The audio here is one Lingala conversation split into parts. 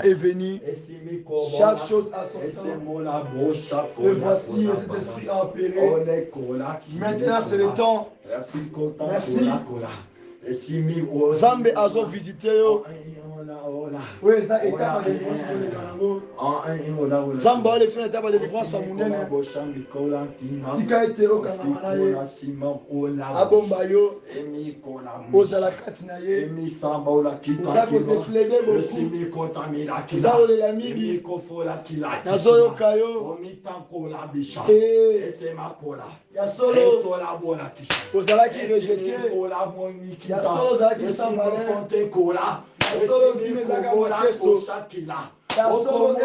est venu, chaque chose a son temps. Et voici cet esprit a opéré. Maintenant c'est le temps. Merci. Zambe azo visité yo. Oui, ça étape de délivrance pour les Kanango. Zamba élection étape de délivrance à Mounene. Tika ete o Kanamana ye. Abomba yo. Ozala katina ye. Oza ko se plaider beaucoup. Oza ole ya mingi. Nazo yo kayo. Ya solo. Ozala ki rejeté. Ya solo ozala ki sambale. Ya solo vime zaka makeso. Ya solo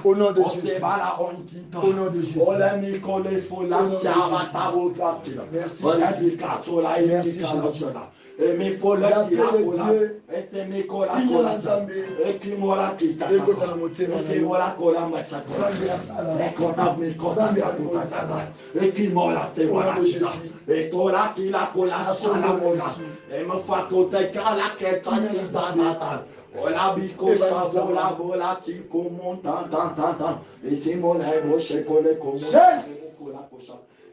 au nom de Jésus. Au nom de Jésus. Merci Jésus. Merci Jésus. Ola biko sabola bola tiko montan tan tan tan. Et c'est mon ego chez Kole Komo.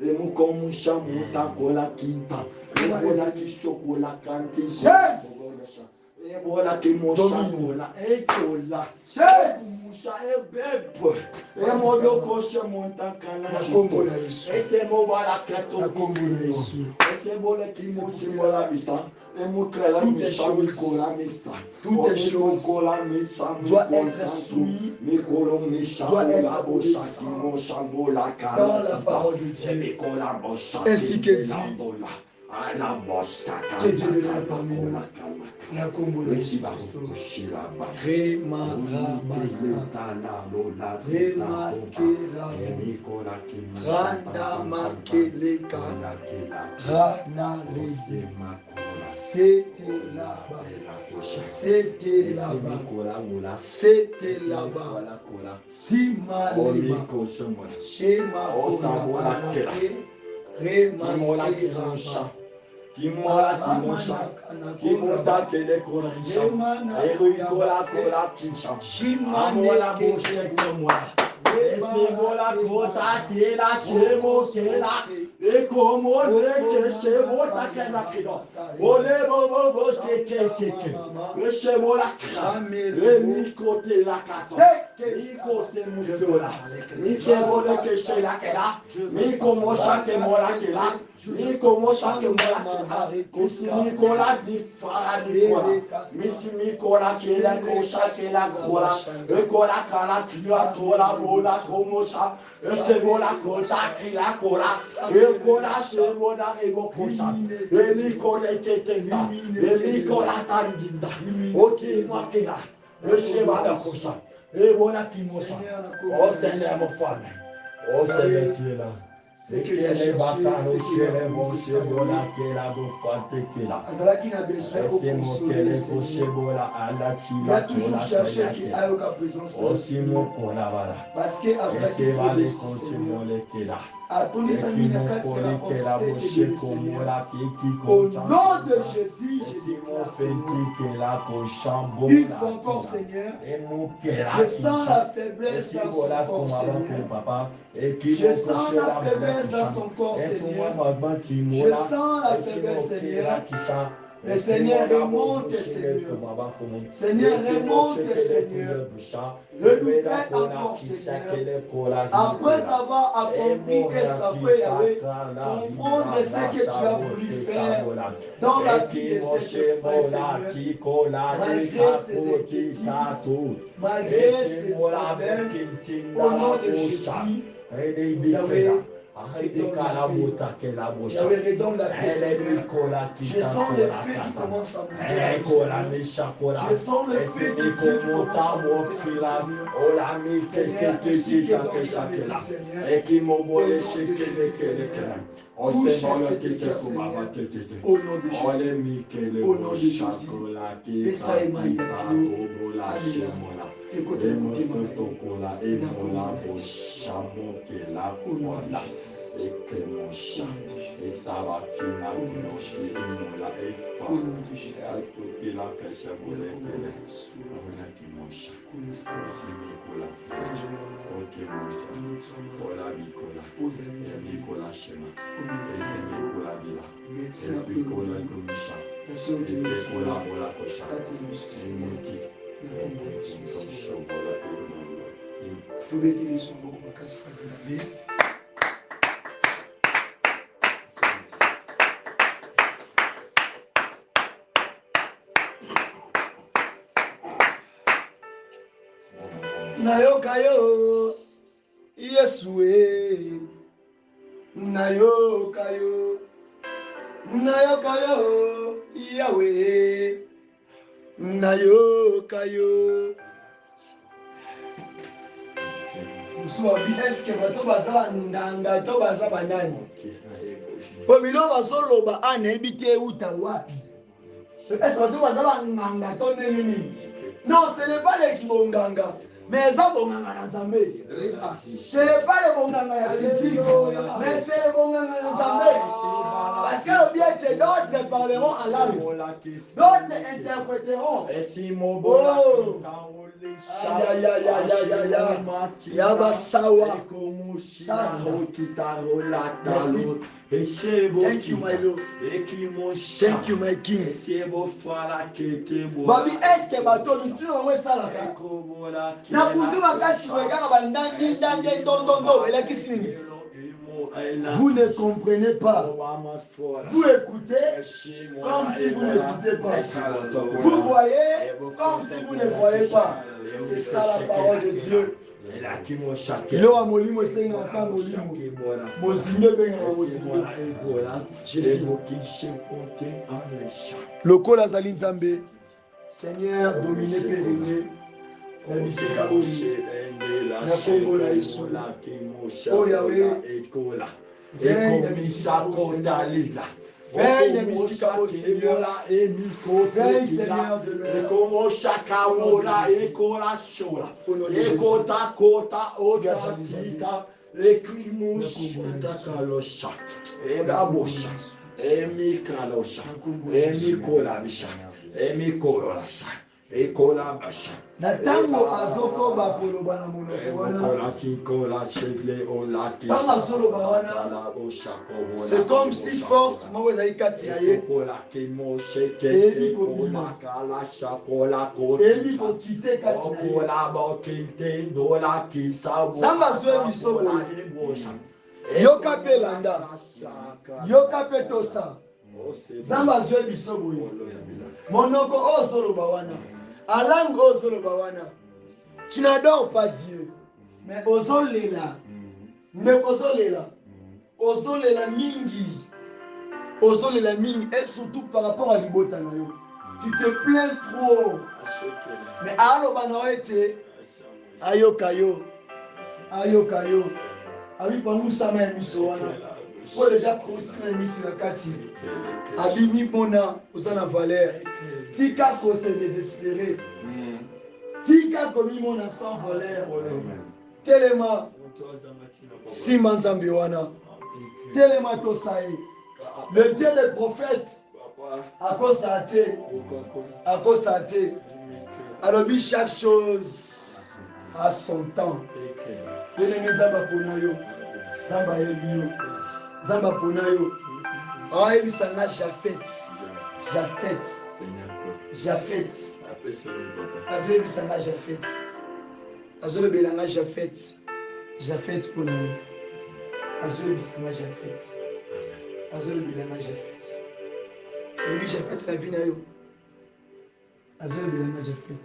Et mon komusha montan kola kinta. Et voilà qui chocolat kanti. Et voilà qui moncha kola. Et kola. Musha et bebe. Et mon loko chez montan kanati. Et c'est mon bala kato. Et c'est mon qui monchi mola bita. Toutes les choses doivent être soumises, doivent être obéissantes dans la parole de Dieu, ainsi que dit. Que Dieu le rende parmi nous. La combo de Jésus Christ. C'était là-bas. C'était là-bas. C'était là-bas. Si mal Shema qui monta que les coragistes, et Ricola Cola qui chante, Amola Boucher comme moi. Et c'est bon la quota qui est là, chez moi, c'est là. Et comme on est que chez moi, t'as qu'un accident. Olé, bobo, le chez moi, la crame, le mi-côté la casse. Mi-côté c'est mon là. Mi-côté que chez la qu'elle a. Mi-côté chaque mois la qu'elle a. Mi-côté chaque mois la qu'elle a. Mi-côté dit fara dit quoi. Mi-côté qui est la cocha, c'est la cola. Le cola, cala, qui a trop la boule. La comocha, este bola cosa qui la cola, et cola se bola et go cocha, et Nicolas Ketenda, et Nicolas Tandinda, ok, moi qui là, le cheval la cocha, et voilà qui mocha, oh Seigneur mon femme, oh Seigneur tu es là. C'est que les batailles, les bons, c'est voilà qui la bouffante qui là. Azalaki n'a besoin de consoler le Seigneur. Il a toujours cherché qu'il aille à présence de Seigneur. Parce que Azalaki est le Seigneur. À tous les amis, n'a qu'à se renforcer le Seigneur. Au nom de Jésus, je déclare Seigneur. Une fois encore, Seigneur, je sens la faiblesse dans son corps, Seigneur. Je sens la faiblesse dans son corps, Seigneur. Je sens la faiblesse, Seigneur. Mais Seigneur, remonte, Seigneur. Seigneur, remonte, Seigneur. Renouvelle encore, Seigneur. Après avoir accompli que ça peut y aller, comprendre ce que tu as voulu faire dans la vie de cette frère, Seigneur. Malgré ses inquiétudes, malgré ses problèmes, au nom de Jésus, Yahweh, Yahweh, redonne la paix, Seigneur. Je sens le feu qui commence à monter. Je sens le feu de Dieu qui commence à monter. Seigneur, ainsi que dans la Seigneur. Et au nom de Jésus, Seigneur. Touche à cette cœur, Seigneur. Au nom de Jésus. Au nom de Jésus. Pesa Emmanuel. Alléluia. Écoutez-moi. Au nom de Jésus. Ekemosha, Esabakina, Kinoshi, Imola, Efa, Alpukila, Keshabulekele, Ola Kimosha, Simikola, Okemosha, Ola Bikola, Emikola Shema, Esemikola Bila, Efikola Komisha, Esekola Bola Kosha, Emoti, Shobola Imola. Tubekili Sombo Makasi Fazanzabe. Nayoka yo Yesue Nayoka yo Yahweh Nayoka yo Musuwa bileske bato bazaba ndanga to bazaba nani po biloba soloba anebite uta wapi est-ce bato bazaba nganga to nini non ce n'est pas les kibonganga. Mais ça, bon, ce n'est pas le bon physique, mais c'est le bon parce que le bien, c'est d'autres parleront en langue, d'autres interpréteront. Thank you, my Lord. Thank you, my King. Babi, est-ce que bateau, tu as ça là? Na kutuma kasi wegara bandandi ndandi tondondo ela kisini. Vous ne comprenez pas. Vous écoutez comme si vous n'écoutez pas. Vous voyez comme si vous ne voyez pas. C'est ça la parole de Dieu. Loa molimo senga ka molimo. Mozinde benga mozinde. Jésus. Lokola zali nzambe. Seigneur, dominé pérégné. Na biseka oyo na kombo na Yesu o Yahweh viens bisika kodalila viens bisika o Seigneur viens Seigneur de l'heure como chakaola ekola shola ekota kota ogatita ekrimush takalosha ebabosha emikalosha emikolabisha emikolasha ekolabasha Natango azoko ba koloba na monoko c'est comme si force maweza ikati na ye ebi kobima ebi kokite kati na ye samba zwe biso boye yoka pe landa yoka pe tosa samba zwe biso boye monoko ozoloba wana alangue ozoloba wana. Tu n'adores pas Dieu, mais ozolela, ozolela mingi, et surtout par rapport à l'ibota na yo. Tu te plains trop, mais aloba na ete ayokayo, abi pamusa ma emiso wana. Pour déjà construire une mission à Kati, abimi mona osana valeur. Tika faut se désespérer. Tika komi mona sans valeur. Tellement Simanzambi wana. Tellement Tosaï. Le Dieu des prophètes. À cause ça alors chaque chose a son temps. Bien-aimé Zamba Ponayo. Zamba Ebio. Zamba Ponayo. Ah, et ça n'a Japhet. Azole bisanga Japhet. Azole belanga Japhet. Japhet Ponayo. Azole bisanga Japhet. Azole belanga Japhet. Et lui Japhet la vie na yo. Azole belanga Japhet.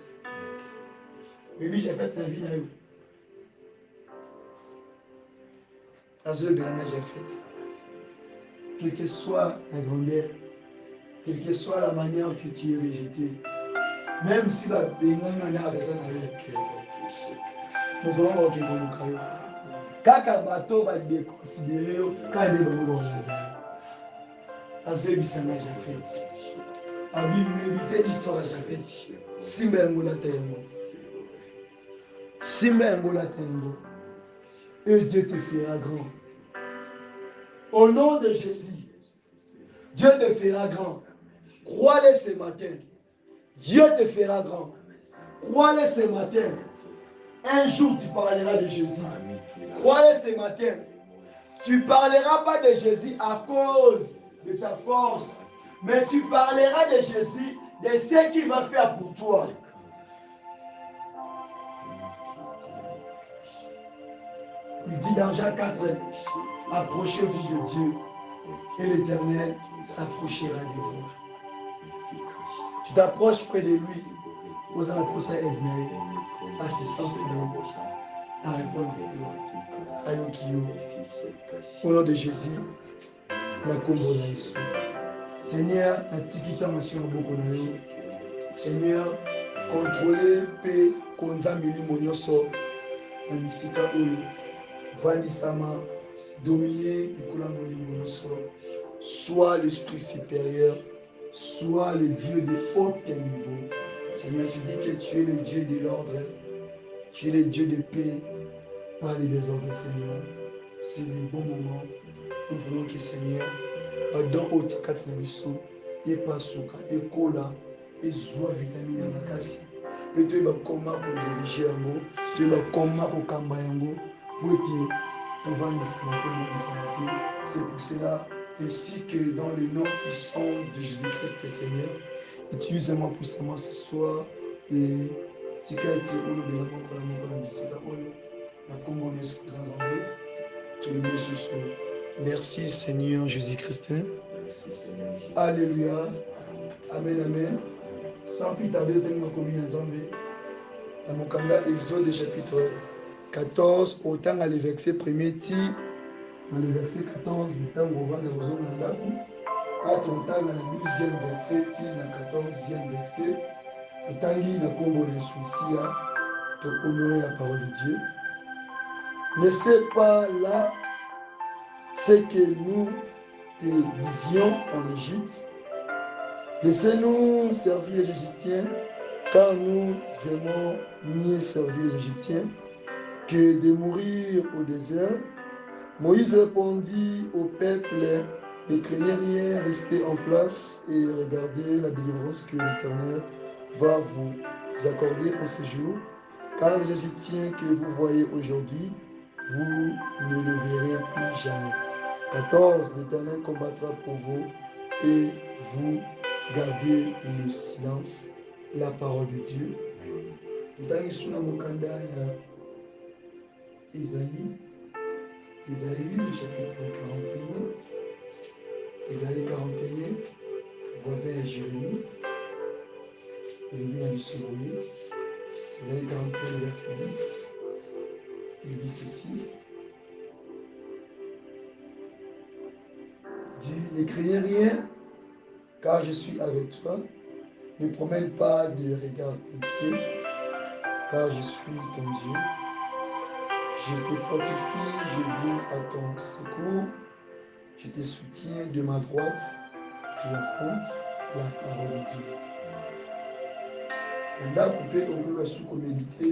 Et lui Japhet la vie na yo. Quelle que soit la grandeur, quelle que soit la manière que tu es rejeté, même si la bénédiction est là, nous voulons que nous croyons. Quand un bateau va être déconsidéré, quand il est bon, Azé Bissana Jafet. Abi méditer l'histoire à Jafet. Simba Ngola Tayango. Simba Ngola Tayango. Et Dieu te fera grand. Au nom de Jésus, Dieu te fera grand. Crois-le ce matin. Dieu te fera grand. Crois-le ce matin. Un jour, tu parleras de Jésus. Crois-le ce matin. Tu ne parleras pas de Jésus à cause de ta force, mais tu parleras de Jésus, de ce qu'il va faire pour toi. Il dit dans Jean 4, approchez-vous de Dieu et l'Éternel s'approchera de vous. Tu t'approches près de lui, vous allez poser assistance à répondre à Yokio. Au nom de Jésus, la combo Jésus. Seigneur, Atikita Machia Bokonayo. Seigneur, contrôlez paix, Konzamili Monyoso, Namisika Oyo, Vandisama, dominer Nicolas Monyoso, soit l'esprit supérieur, soit le Dieu de haut niveau. Seigneur, tu dis que tu es le Dieu de l'ordre, tu es le Dieu de paix, pas les désordres, Seigneur. C'est le bon moment. Nous voulons que Seigneur, dans Otikat Nabiso, et Pasuka, et Kola, et Zoa vitamine Makasi. Peut-être que comment qu'on dirige yango, peut-être comment qu'on kamba yango, pour que tu vas c'est pour cela, ainsi que dans le nom puissant de Jésus-Christ, Seigneur, utilise-moi puissamment ce soir et tu peux être où le bénémoine pour la mort de Bissika Oyo, la Congo de ce présent Zambé, tu le mets ce soir. Merci Seigneur Jésus-Christ. Alléluia. Amen, amen. Sans plus tarder, tellement commis en Zambé. Dans mon candidat Exode chapitre 14, autant dans le verset premier, dans le verset 14, le temps où on va dans le Zandaku, à ton temps dans le 12e verset, dans le 14e verset, le temps où le combo de soucis, pour honorer la parole de Dieu. Ne sais pas là ce que nous te disions en Égypte. Laissez-nous servir les Égyptiens, car nous aimons mieux servir les Égyptiens que de mourir au désert. Moïse répondit au peuple, ne craignez rien, restez en place et regardez la délivrance que l'Éternel va vous accorder en ce jour. Car les Égyptiens que vous voyez aujourd'hui, vous ne le verrez plus jamais. 14. L'Éternel combattra pour vous et vous gardez le silence, la parole de Dieu. Isaïe, chapitre 41. Isaïe 41, voisin à Jérémie. Et le bien du secoué. Isaïe 41, verset 10. Il dit ceci. Dis, ne craignez rien, car je suis avec toi. Ne promène pas de regard inquiet, car je suis ton Dieu. Je te fortifie, je viens à ton secours. Je te soutiens de ma droite. J'enfonce la parole de Dieu. On a coupé au peu sous-commédité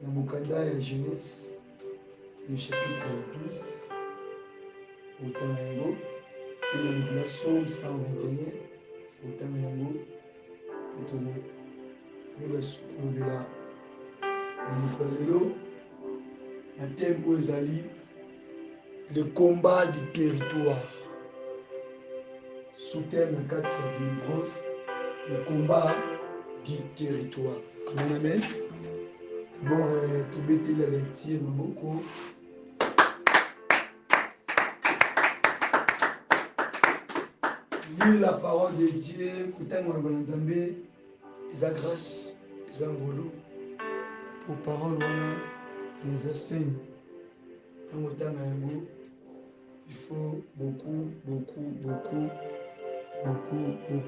dans mon candidat et Genèse, le chapitre 12, au temps yango, et dans le psaume 121, au temps yango, et tout le sous-commédité. Un thème où ils allaient, le combat du territoire. Sous-thème 4, c'est la délivrance, le combat du territoire. Amen, amen. Bon, tout bêter la lecture, beaucoup. Lire la parole de Dieu, écouter mon Nzambé, ils ont grâce, ils ont boulot. Pour parole, nous enseigne. Il faut beaucoup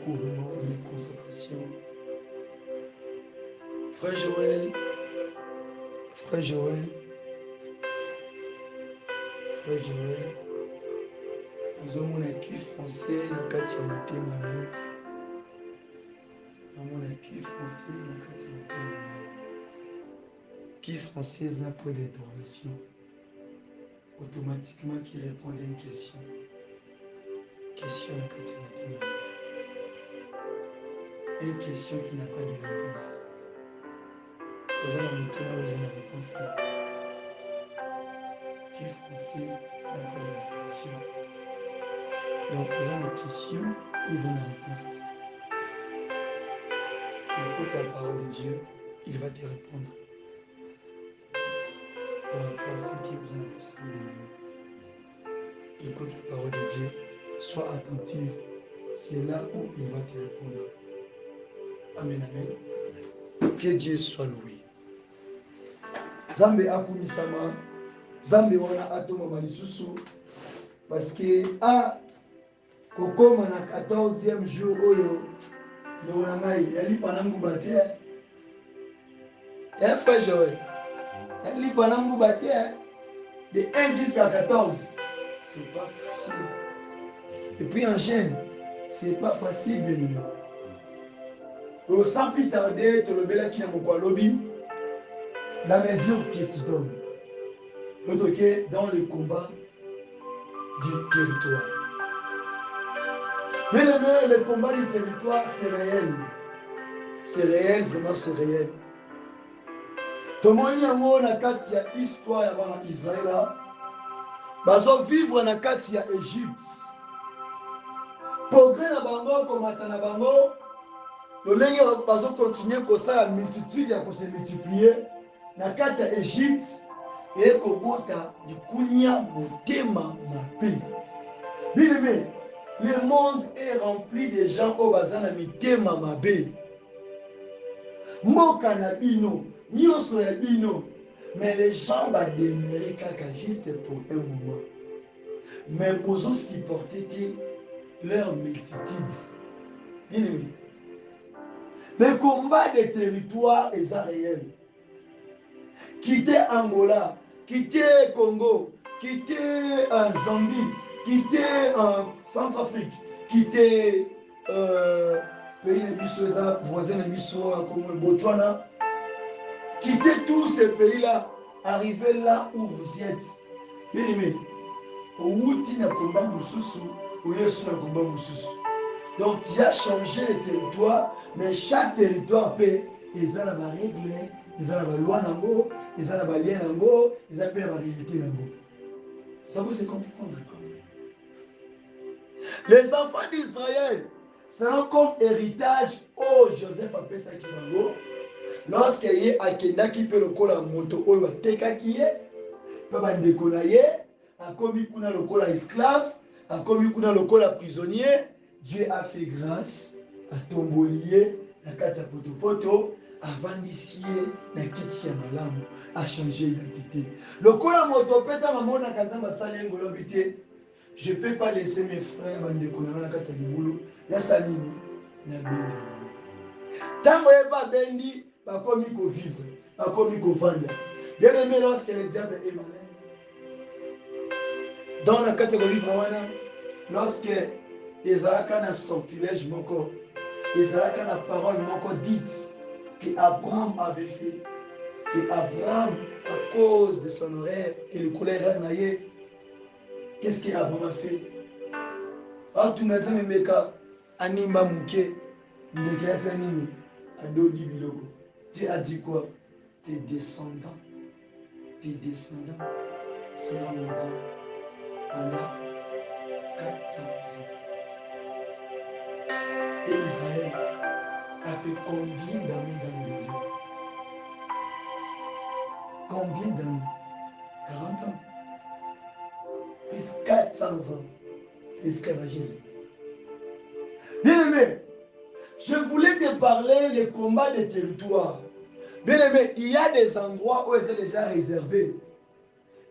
vraiment de concentration. Frère Joël, nous avons un équipe français dans le quartier Motema. Qui française n'a pas d'intervention. Automatiquement qui répond à une question. Question dans le quartier Motema. Une question qui n'a pas de réponse. Vous avez la réponse là. Qui français n'a pas d'intervention. Donc vous avez la question, vous avez la réponse là. Écoute la parole de Dieu, il va te répondre. Par rapport à ce qui vous a posé. Écoute la parole de Dieu, sois attentif. C'est là où il va te répondre. Amen, amen. Que Dieu soit loué. Zambe akumisama, Zambe wana atoma malisusu, parce que kokoma na 14e jour oyo, le wana ngai yali panangu bate. Frère Joël, yali panangu bate de 1 jusqu'à 14. C'est pas facile. Et puis en chaîne, c'est pas facile de nous. Sans plus tarder, tu le bel qui n'a pas lobby. La mesure que tu donnes. L'autre dans le combat du territoire. Mais le combat du territoire, c'est réel. C'est réel, vraiment c'est réel. Tout le monde y a une histoire avant Israël. Bazo vivre na kati ya Égypte. Progrès na bango komata na bango. Lolenge bazo continuer comme ça la multitude ya ko se multiplier na kati ya Égypte et ko bota likunya motema mabe. Bien-aimé, le monde est rempli de gens au bazana mitema mabe. Moka na bino, nyonso ya bino. Mais les gens vont demeurer juste pour un moment. Mais vous aussi supporter leur multitude. Bien aimé. Le combat des territoires est réel. Quitter Angola, quitter Congo, quitter Zambie, quitter Centrafrique, quitter pays voisins de Bissau comme le Botswana. Quittez tous ces pays-là, arrivez là où vous êtes. Bien aimé, donc tu as changé les territoires, mais chaque territoire peut, ils ont la règle, ils ont la loi, ils ont la lien, ils ont la réalité. Ça vous c'est comprendre. Les enfants d'Israël seront comme héritage. Oh, Joseph appelle ça qui va. Lorsqu'il y a Akenda qui peut le coller à moto, ou le teka qui est, peut le décoller, a commis qu'on a le coller esclave, a commis qu'on a le coller prisonnier. Dieu a fait grâce à Tombolier, la Katia Potopoto, avant d'ici, la Katia Malam, a changé d'identité. Le coller moto peut être maman na Kazamba Salengo l'habité. Je ne peux pas laisser mes frères me décoller la Katia Boulou, la Salini, la Béni. Tant que pas Béni, pas comme il faut vivre, pas comme il faut vendre. Bien aimé, lorsque le diable est malin, dans la catégorie vraiment, lorsque les Arakas ont sortilège, les Arakas ont parole dite que Abraham avait fait, que Abraham, à cause de son horaire et le colère naïe, qu'est-ce qu'Abraham a fait? Ah, tu m'as dit, mais Anima Mouké, Mouké Sanimi, Adodi Biloko. Dieu a dit quoi? Tes descendants seront mondiaux pendant 400 ans. Et Israël a fait combien d'années dans le désert? Combien d'années? 40 ans. Plus 400 ans d'esclavagisme. Bien aimé, je voulais te parler des combats des territoires. Bien aimé, il y a des endroits où ils sont déjà réservés.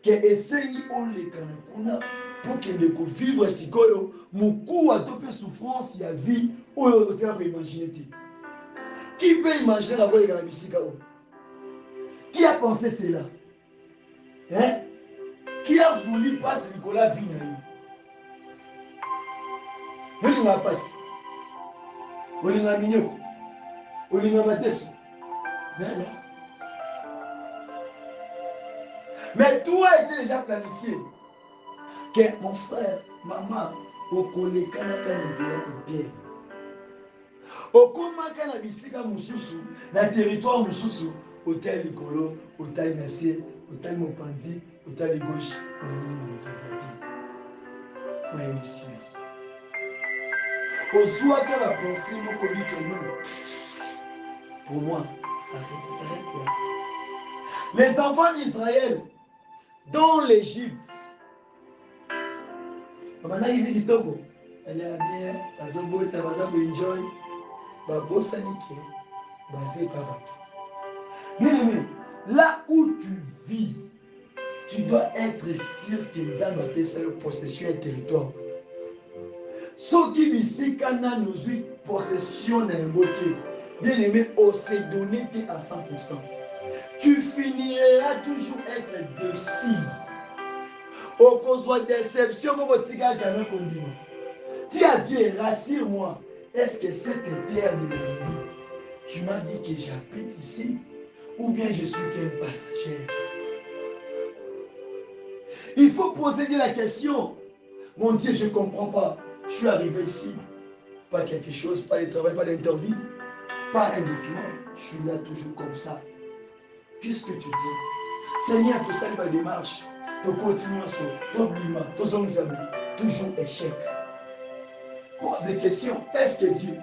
que esengi olekana kuna pour que ndeko vivre sikoyo muku atope souffrance ya vie oyo otela ko imaginer te. Qui peut imaginer la voie de bisika oyo? Qui a pensé cela? Hein? Qui a voulu passer Nicolas vie na ye? Olinga passe. Olinga minyoko. Olinga mateso. Mais tout a été déjà planifié. Que mon frère, maman, okolekana kana nzela ebele. Okomaka na bisika mususu, na territoire mususu, hôtel likolo, hôtel nasier, hôtel mopanzi, hôtel gauche, omoni mutazaki. Ouais, ici. Ozwaka la pensée moko bike non. Pour moi, ça s'arrête là. Les enfants d'Israël dans l'Égypte. Maman il vit du Togo. Elle est bien, bazo bota, bazo enjoy. Babosa nike, basé papa. Bien-aimé, là où tu vis, tu dois être sûr que Nzamba appelle ça une possession et territoire. Ce qui bisika na nous possession d'un beauté. Bien-aimé, on s'est donné à 100%. Tu finiras toujours être dessus. Au cause de déception, mon petit gars jamais conduit. Tu as dit, rassure-moi, est-ce que cette terre de la vie, tu m'as dit que j'habite ici, ou bien je suis qu'un passager? Il faut poser la question. Mon Dieu, je ne comprends pas. Je suis arrivé ici, pas quelque chose, pas de travail, pas d'interview, pas un document. Je suis là toujours comme ça. Qu'est-ce que tu dis? Seigneur, tout ça, il va démarche. Tu continues, tu bima, tu zongzami, toujours échec. Pose des questions. Est-ce que Dieu,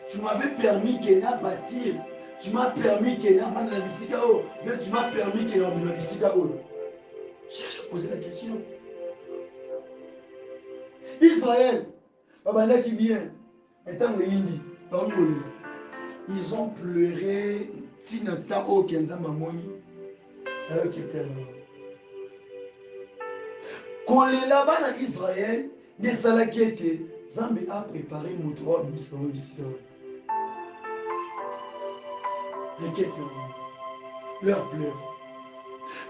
tu m'avais permis qu'il a bâtir, tu m'as permis qu'il a vendre la bisika, mais tu m'as permis qu'il a la bisika. Cherche à poser la question. Israël, qui vient, ils ont pleuré, si notre temps au Kenzamba Moni, avec qui pleure. Quand les là-bas en Israël, les salakietés, Zambé a préparé mon droit de bisika. Requête leur pleure.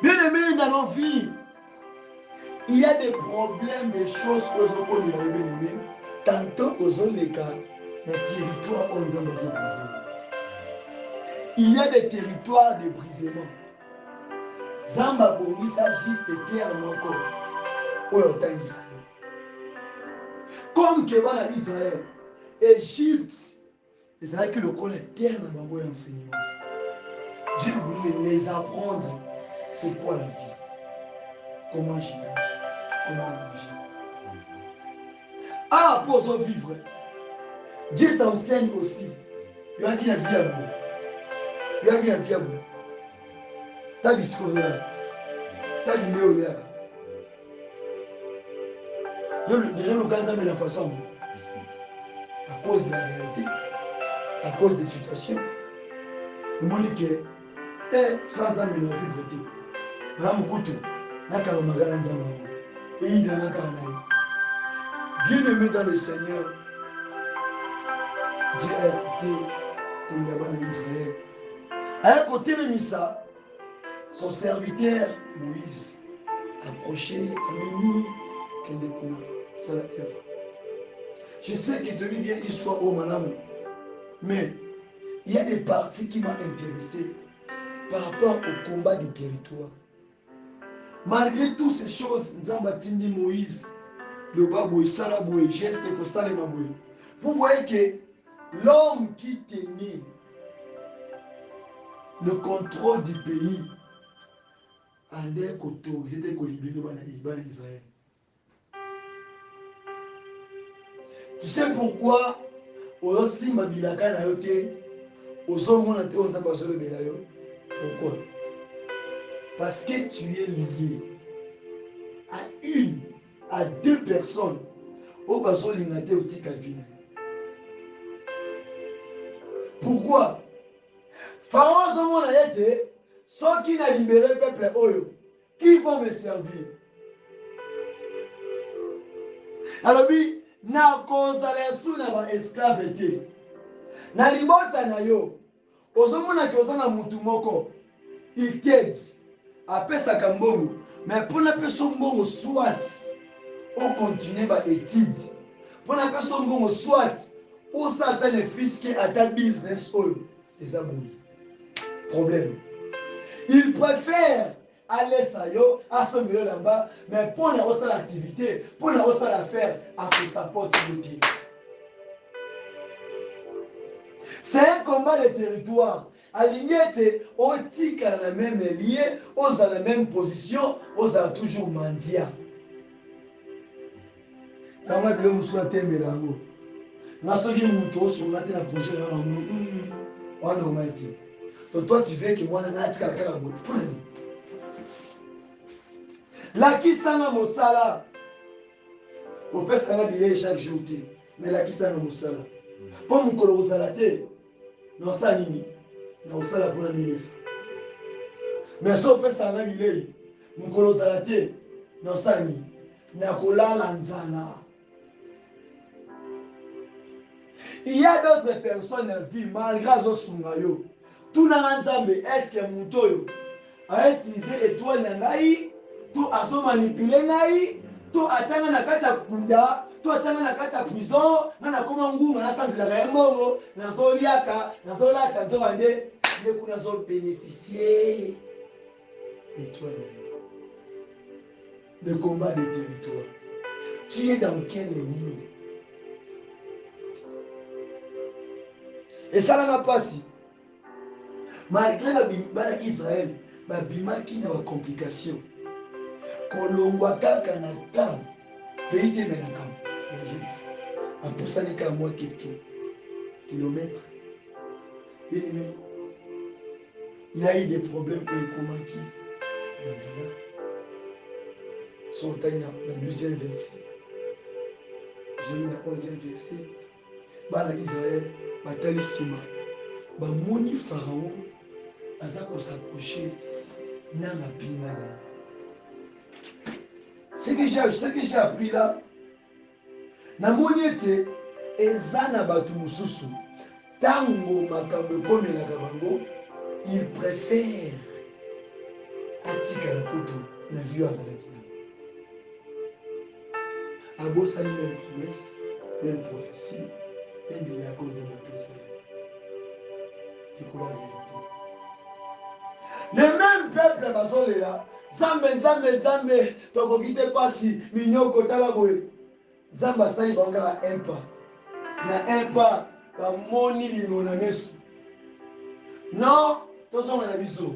Bien aimé dans nos vies, il y a des problèmes, des choses que nous avons bien aimé. Tantôt aux autres les cas, le territoire on nous a brisé. Il y a des territoires de brisement. Zamba Bongi, ça juste terre encore. Où est Israël? Comme que va Israël, Égypte, c'est vrai que le col est terre dans mon enseignement. Dieu voulait les apprendre c'est quoi la vie, comment gérer, comment manger. Ah, pour vivre, Dieu t'enseigne aussi. Il y a qui la vie à vous. Il y a qui la vie à vous. T'as dit ce que vous avez. T'as dit le là. Les gens nous gagnent la façon. À cause de la réalité, à cause des situations. Le monde dit que sans âme, il a vivre. Ramukutu, Nakara Magana Nzama, et il a Nakara. Bien-aimé dans le Seigneur, Dieu a écouté comme là-bas en Israël. À côté de Missa, son serviteur Moïse approchait à Méni, c'est la œuvre. Je sais que tu lis bien l'histoire au Malam, mais il y a des parties qui m'ont intéressé par rapport au combat des territoires. Malgré toutes ces choses, Nzambatindi Moïse, le baboué, salaboué, geste, costal et maboué. Vous voyez que l'homme qui tenait le contrôle du pays allait autoriser de libérer Israël. Tu sais pourquoi aussi Mabilaka na yote, aux hommes on a été en pourquoi? Parce que tu es lié à une, à deux personnes au bateau l'ingate au Tikavine. Pourquoi? Pharaon a été, ceux qui n'a libéré le peuple Oyo, Qui va me servir? Alors oui, na kozala sous na ba esclave te. Na libota na yo. Ozomona ke ozana mutu moko. Il t'aide. Apesaka mbongo. Mais pour na peso mbongo soit on continue ba étude. Pour na peso mbongo soit on s'attend le fisc à ta business oil. Les amis. Problème. Il préfère aller ça yo à son milieu là-bas, mais pour la hausse l'activité, pour la hausse l'affaire, à que ça porte le dire. C'est un combat de territoire. Aligné, on tique à la même lié, on a la même position, on a toujours mandia. Quand on a bien souhaité mélango, on a sorti mon tour sur la projet là, on a normalité. Donc toi tu veux que moi on a tique à la boîte. La qui s'en mosala. On peut se rendre chaque jour, mais la qui s'en mosala. Pour mon colorosalaté, non ça nini, non ça la pour la ministre. Mais si on peut s'en rendre, mon colorosalaté, non ça nini, n'a kola lanzala. Il y a d'autres personnes en vie, malgré ce sungayo. Tout n'a nzambe, est-ce que mon toyo a utilisé l'étoile nangaï? Tout a so manipulé ngai, tout atanga na kata kunda, tout atanga na kata prison, na koma nguma na sanzi la mbongo, na so liaka, na so lata nzo bande, ye kuna so bénéficier. Et toi, le combat des territoires. Tu es dans quel lieu? Et ça n'a pas si. Malgré la Israël, la bima qui n'a pas de complications. Kolongwa kaka na kam pays te mena kam a poussani ka moi quelques kilomètres. Il y a eu des problèmes pour les Komaki. Son temps na 12e verset. J'ai mis na 11e verset. Bala Israël batali sima. Ba moni Pharaon aza ko s'approcher na mapinga na. Ce que j'ai appris là, na moniete ezana batu mususu tango makambo komela kabango, il préfère atika la koto na vieux azalaki na abosani même promesse, même prophétie, même bilako nzambe apesa likola vérité. Le même peuple bazolela Nzambe tokoki te pasi minyoko tala boye. Nzambe asali bango kaka un pas. Na un pas bamoni lino na meso. Non, tozonga na biso.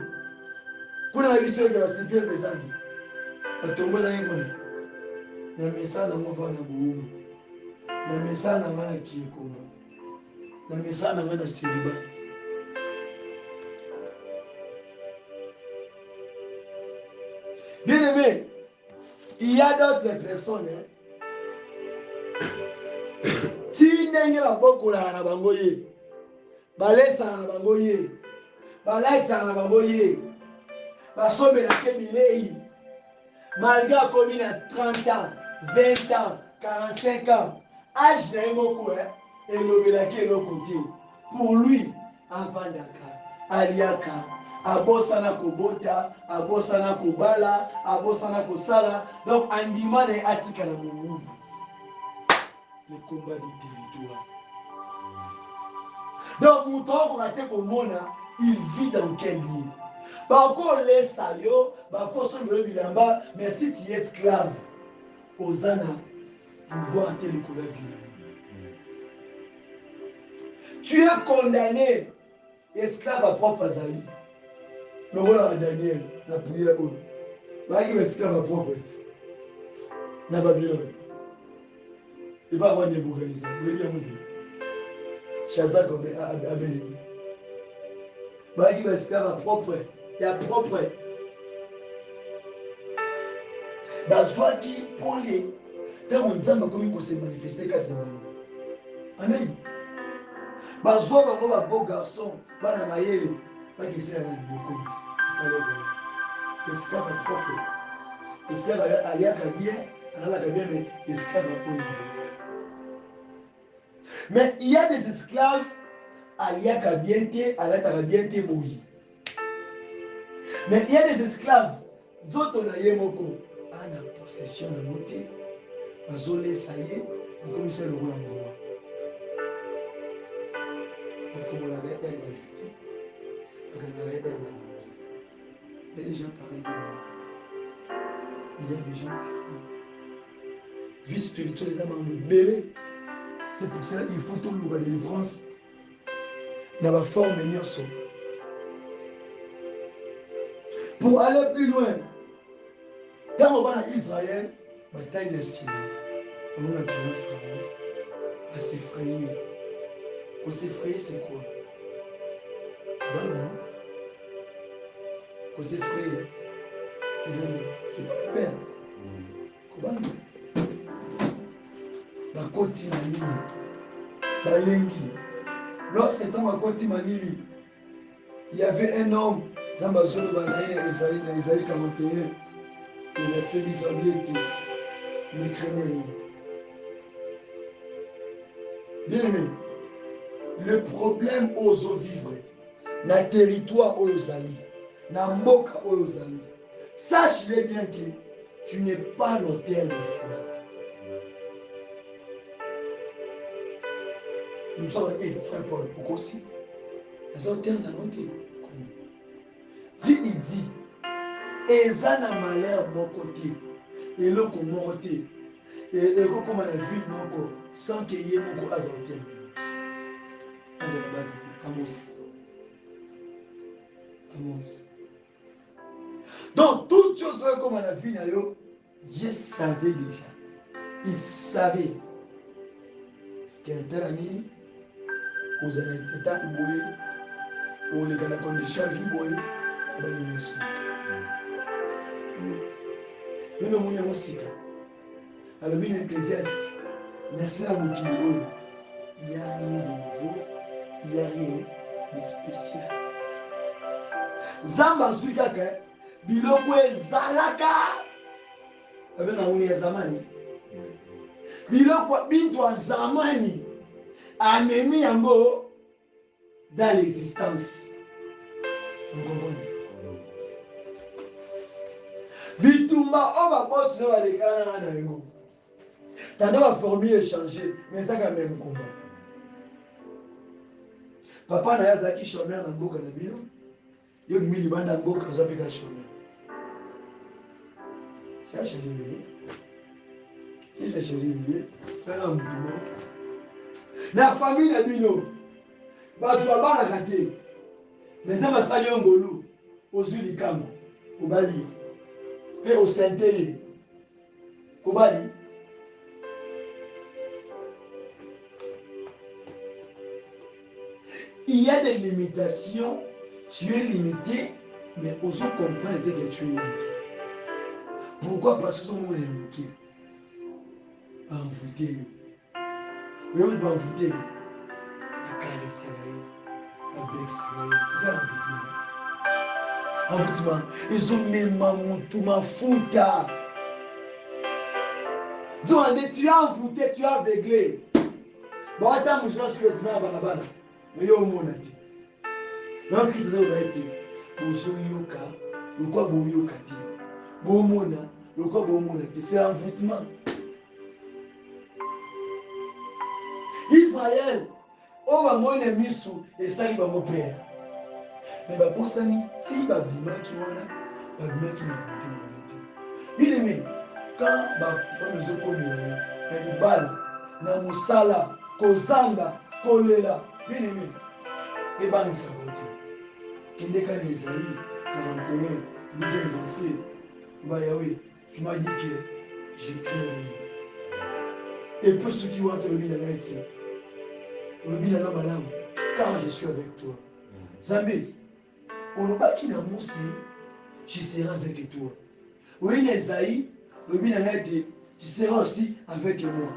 Kuna na biso eke basipie pesandi. Batombo ezangi kuna. Na mesa nango va na boumu. Na mesa nanga na kiekomba. Na mesa nanga na siliba. Bien aimé, il y a d'autres personnes. Si ndenge babokola na bango ye, balesana na bango ye, balaitana na bango ye, basombelaka bilei, malgré akomi na 30 ans, 20 ans, 45 ans, âge na ye moko elobelaki eloko te. Pour lui, avandaka, aliaka, abosana kobota, abosana kobala, abosana kosala, donc andima na atika na mungu. Le combat du territoire. Donc mouton raté komona, il vit dans quel lieu? Bako lesa yo, bako sombelo bilamba, mais si tu es esclave, osana pouvoir te le vie. Tu es condamné, esclave à propre azali. Le roi à Daniel, la prière où il est esclave à propre. Na Babylone. Il va avoir des bouganismes. Vous voulez bien me dire. Shadrach a Abednego. Il est esclave à propre. Et à propre. Bazwa qui pour les. Tant on s'en va comme il se manifester quasiment. Amen. Bazwa va beau garçon. Bana mayele. Pas qu'il s'est un beau compte. esclave à propre. Esclave à bien, mais esclave à point. Mais il y a des esclaves à bien, à la bien, mais il y a des esclaves, d'autres na yemoko, à la possession de monter, bazole ça y est, vous commencez le rôle à moi. Il faut la bête à il y a des gens parlent de moi. Il y a des gens vie spirituelle, les âmes en belé. C'est pour ça qu'il faut tout le délivrance. Dans la forme de Nyoso. Pour aller plus loin, dans le bas d'Israël, bataille de Sina. On a bien Pharaon à s'effrayer. Pour s'effrayer, c'est quoi? Voilà, non? Pour s'effrayer, les amis, c'est pas peur. Comment? Bakoti Manili, Balengi. Lorsque dans Bakoti Manili, il y avait un homme, Zambazolo Banaïne, Esaïe 41, le verset d'Isabietti, ne craignez rien. Bien aimé, le problème aux eaux vivres, na territoire aux ali, na mboka aux ali, sache-le bien que tu n'es pas l'auteur de cela. Nous sommes, frère Paul, pourquoi aussi? Les auteurs n'a noté. Dieu il dit, eza na malheur mon côté, et le côté, et le comme la vie mon côté, sans qu'il y ait mon côté azauteur. Amos. Amos. Donc, toute chose comme la vie, Dieu savait déjà. Il savait qu'elle était amie, aux étapes boulées, ou les conditions de vie boulées, c'est pas une mission. Nous ne sommes pas aussi. Alors, bien Ecclésiaste, il n'y a rien de nouveau, il n'y a rien de spécial. Zamba Suikaka, biloko ezalaka. Abe na uni ya zamani. Biloko bintu ya zamani. Amemi yango dans l'existence. C'est un comprendre. Bitumba oba botu na balekana na yango. Tanda ba formule changer, mais ça quand même combat. Papa na yazaki chômeur na mboka na bino. Yo mili banda mboka ozapika chômeur. C'est chérie. C'est chérie. Faire un mouvement. La famille na bino. Ba tu abana kate. Mais ça va sa ngolu. Ozui likambo. Obali. Pe au senteye. Obali. Il y a des limitations, tu es limité, mais osons comprendre que tu es limité. Pourquoi? Parce que son monde est limité. Envoûté. Mais on va envoûter. La caresse, la bex, c'est ça l'envoûtement. Envoûtement. Ils ont même tout ma fouta. Donc, tu as envoûté, tu as aveuglé. Bon, attends, je suis le dimanche à Balabala. Mais il y a un monde à dire. Donc, Christ a dit, c'est l'envoûtement. Israël, on va monter Missou et ça, il va mon père. Mais pour ça, si il va bima qui va bima qui va bien aimé, quand on nous a commis, il y a na musala, kozanga, kolela, bien aimé, et ben ça va dire. Kendeka Isaïe 41, 10e verset, bah Yahweh, tu m'as dit que j'ai créé. Et pour ceux qui ont entre le bien le bien madame, quand je suis avec toi. Zambé, on n'a pas qui n'a moussé, je serai avec toi. Oui, Isaïe, le bien tu seras aussi avec moi.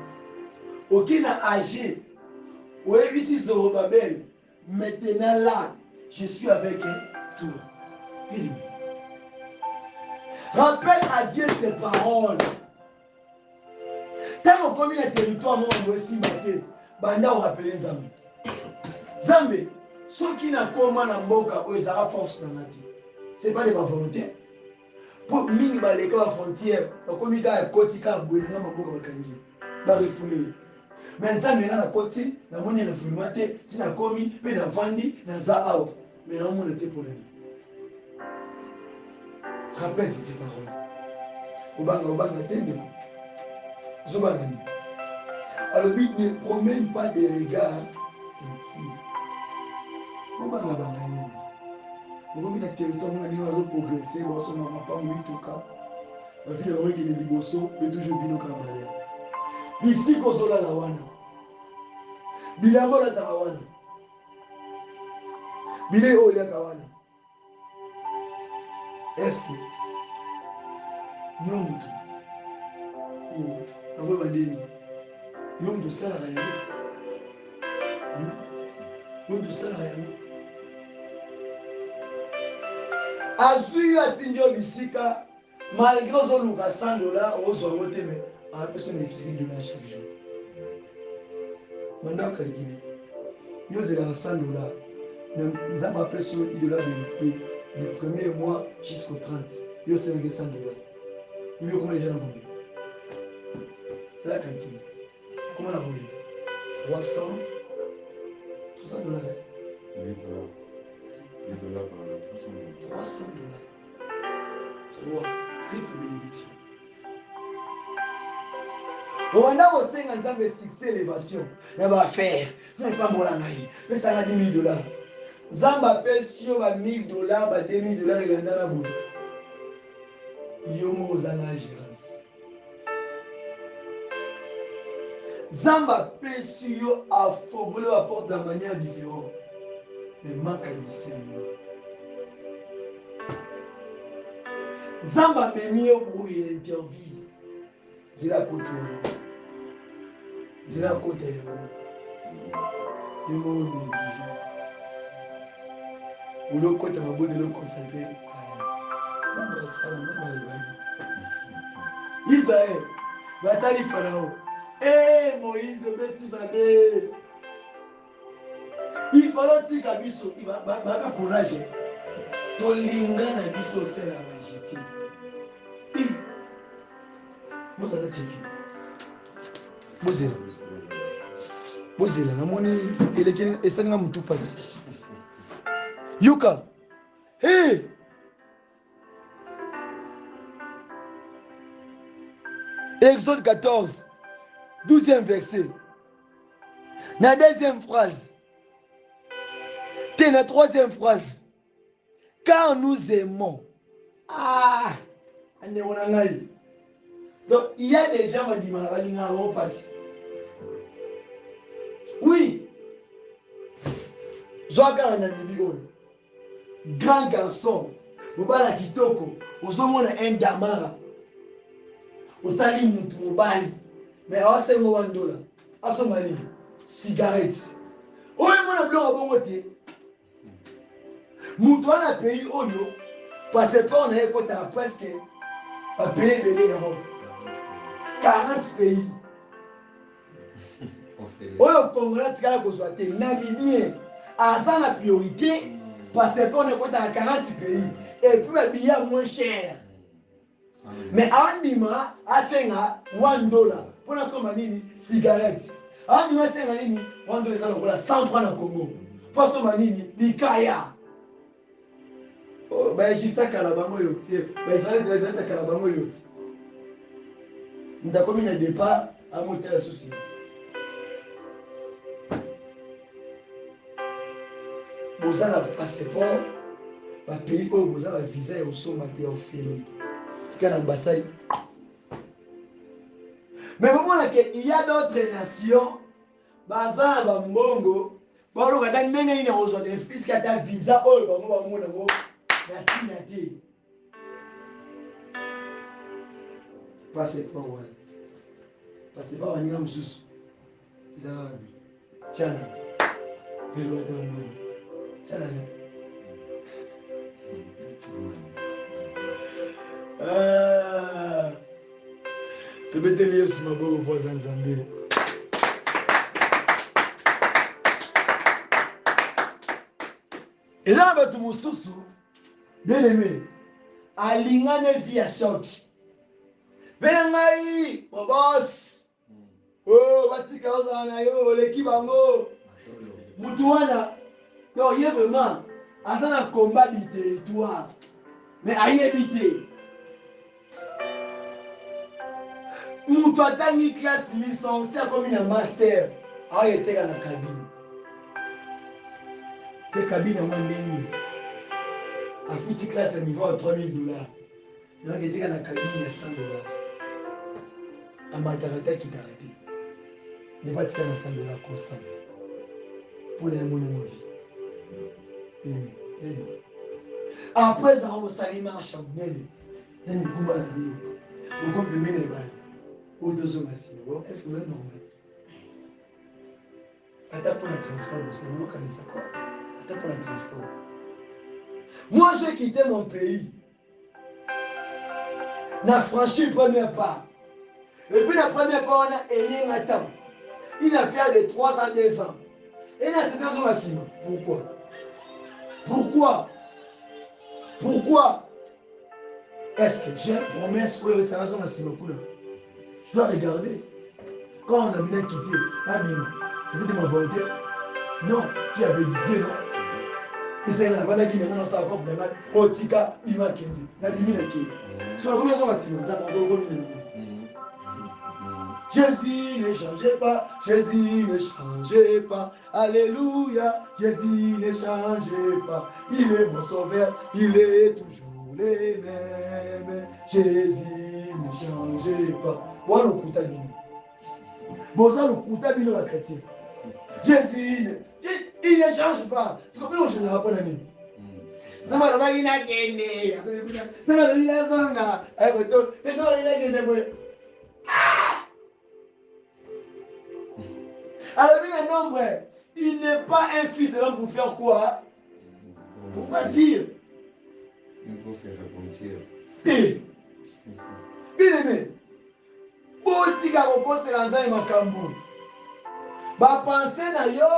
Aucun a âgé, oui, ici Zorobabel, maintenant là, je suis avec toi. Rappelle à Dieu ses paroles. Tant qu'on commune un territoire, moi, on doit s'y battre. Banda, on rappelle Nzambe. Nzambe, ceux qui n'ont pas na mboka, ils ont force dans la vie. Ce n'est pas de ma volonté. Pour mine baleka la frontière, comme il y a côté qui a boué, na mboka bakangi, ba refoulé. Mais Nzambe na côté, na moni refoulemate, ti na komi, pe na vandi, na za awa. Mais na mon était pour lui. Rappelle ces paroles. Obanga tende. Zobanga. Alors lui ne promène pas des regards intimes. Obanga bangani. Okomi na territoire ngani va progresser, ba so mama pa muituka. Ba fille ba qui ne liboso, mais toujours vino kamala. Ici ko sola la wana. Bilambo la tawana. Bile o ya kawana. Est-ce que Yomtu abo badeni Yomtu sala yango Yomtu sala yango azui atindio bisika malgré ozoluka $100 ozwa ngo te mais apesa bénéfice $1 chaque jour manda calculer yo zelaka $100 mais nzambe apesa yo $1 vérité du premier mois jusqu'au 30 yo seleke $100 il y a combien de gens combien c'est la calcul comment on a combien 300 $. 300 $. 3 triple bénédiction. On a aussi un succès élévation. Il va faire. Vous n'avez pas mon langue. Mais ça a $10 000. Zamba paye sur $1 000, $2 000 et il y en a beaucoup. Yomo aux gérance. Zamba paye sur à formuler la porte de manière différente. Mais manque de discernement. Zamba me mis au bout et il intervient. C'est la côte. C'est la côte. Il m'a négligé. Ou le côté m'a beau de le concentrer. Israël, bataille Pharaon. Eh Moïse, beti babé. Il faut dire à biso, il va courage. Tolinga na biso c'est la majesté. Moi ça t'a checké. Bozela na moni elekene esanga mutu pasi. Yuka. Hey! Exode 14, 12e verset. La deuxième phrase. La troisième phrase. Car nous aimons. Ah! Donc, il y a des gens qui vont passer. Oui. Grand garçon. Mobala kitoko. Ozomona un damara. Otali mutu mobali. Mais awase ngo $1. Aso mali. Cigarette. Oye mona blanc abongo te. Mutu wana pays oyo. Passeport na ekota presque a pays belé Europe. 40 pays. Oyo Congo tikala kozwa te. Namibien. Asa na priorité. Passeport na ekota 40 pays. Et puis le billet moins cher. Mais Andima a $1 pour la somme de cigarette. Andima a $1 100 francs au Congo. Pour la somme de Likaya. Oh, Égypte a Kalabango yoté. Israël a Kalabango yoté. Nous avons mis un départ à monter la société. Vous avez un passeport, un pays où vous avez un visa et au sommet et au fini. L'ambassade. Mais au moment il y a d'autres nations, Baza Bambongo, Bolo Katan Nene reçoit des fils qui a un visa, oh, Bango, Nati. Passeport, ouais. Passeport, on y a un sous. Ils ont un Tchana. tobeteli yesu maboko mpoza nzambe. eza na bato mosusu bien aimé alingane vi ya shoki mpena ngai mobos o batika ozala na yo oleki bango mutu wana donc ye vraiment aza na combat du territoire mais ayebi te mutu atangi classe licence akomi na master ayeteka na kabine mpe kabine yango ndenge afuti classe ya niveau ya $3000 ayeteka na kabine ya $100 amataka te akitaka te nebatika na $100 constant mpona yamoni mo vie. Après ezaka kosala marche monene na mikumba na bino okomi pembeni ebale oyo tozonga nsima bon est ce que vous êtes normal ata mpona transport bosala mokanisa quoi ata mpona transport. Moi j'ai quitté mon pays na franchi premier pas et puis la première pas wana elinga ntango il a fait de 3 ans 2 ans et là c'était ozonga nsima pourquoi est-ce que j'ai une promesse où ça va dans nsima kuna je dois regarder quand on a bien quitté c'était de ma volonté non qui avait dit non et c'est la bande qui maintenant ça encore vraiment otika bima kende na bimi na kende so la comme ça va nsima nzaka ko Jésus ne changeait pas, Jésus ne changeait pas, alléluia, Jésus ne changeait pas, il est mon sauveur, il est toujours le même, Jésus ne changeait pas. Voilà le koutabino. Bon ça le koutabino la chrétien. Jésus, il ne change pas. C'est comme on ne changera pas la nuit. Ça m'a donné une agénie, ça m'a donné une zonga, c'est toi il a gagné. Alors, le nombre, il n'est pas un fils de l'homme pour faire quoi? Pour bâtir. Pour se repentir. Bien aimé, botika repose dans un makambo. Ba penser na yo,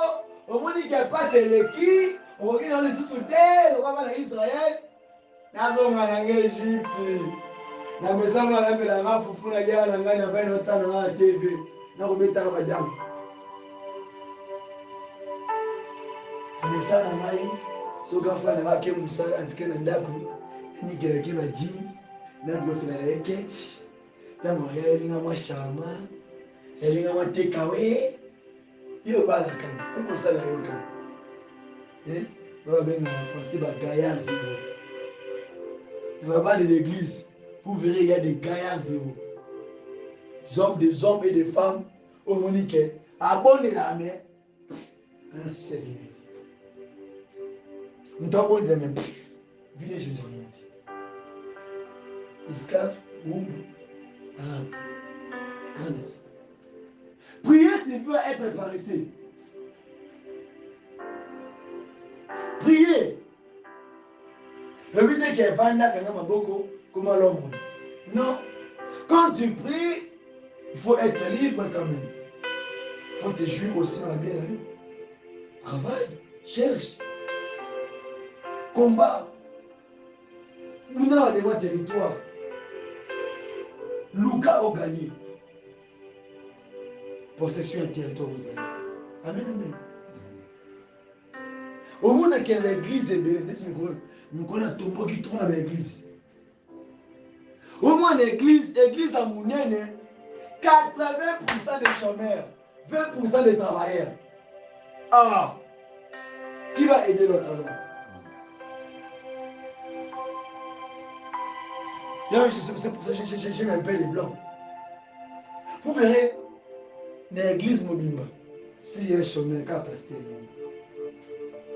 au moins qu'il passe l'équipe, au moins dans les sous-soutés, le roi de Israël, na zonga na Égypte. Na mesama na mbela na fufu na ya na ngana ba no tana na TV. Na robeta ba damu. Mesala ngai soki afana ngake musala antike na ndako nikelaki na jini nagosela na ye keti ntango ya elinga mwa shama elinga mwa tekawe iyo balakani ekosala yo kani babenga na français bagaillard zéro. Tu vas pas de l'église, vous verrez il y a des gaillards zéro, des hommes et des femmes au monique abonne la mer ana succès bien. Nous t'avons dit même, venez chez Jésus. Esclave, womb, arabe, grande. Prier, c'est faire être paresseux. Prier. Le but est qu'il y ait Vanda, qu'il y ait Maboko, comme l'homme. Non. Quand tu pries, il faut être libre quand même. Il faut te jouir aussi dans la bien la vie. Travaille, cherche. Combat. Nous avons des territoires. Luka a gagné. Possession et territoire aux amis. Amen, amen. Au monde qui est l'église, nous avons tombeau qui tourne dans l'église. Au moins l'église à Mounienne, 80% des chômeurs, 20% des travailleurs. Ah! Qui va aider l'autre là? C'est pour ça que j'aime un peu les blancs. Vous verrez, l'église Mobimba, si il y a un chômeur, quand pasteur,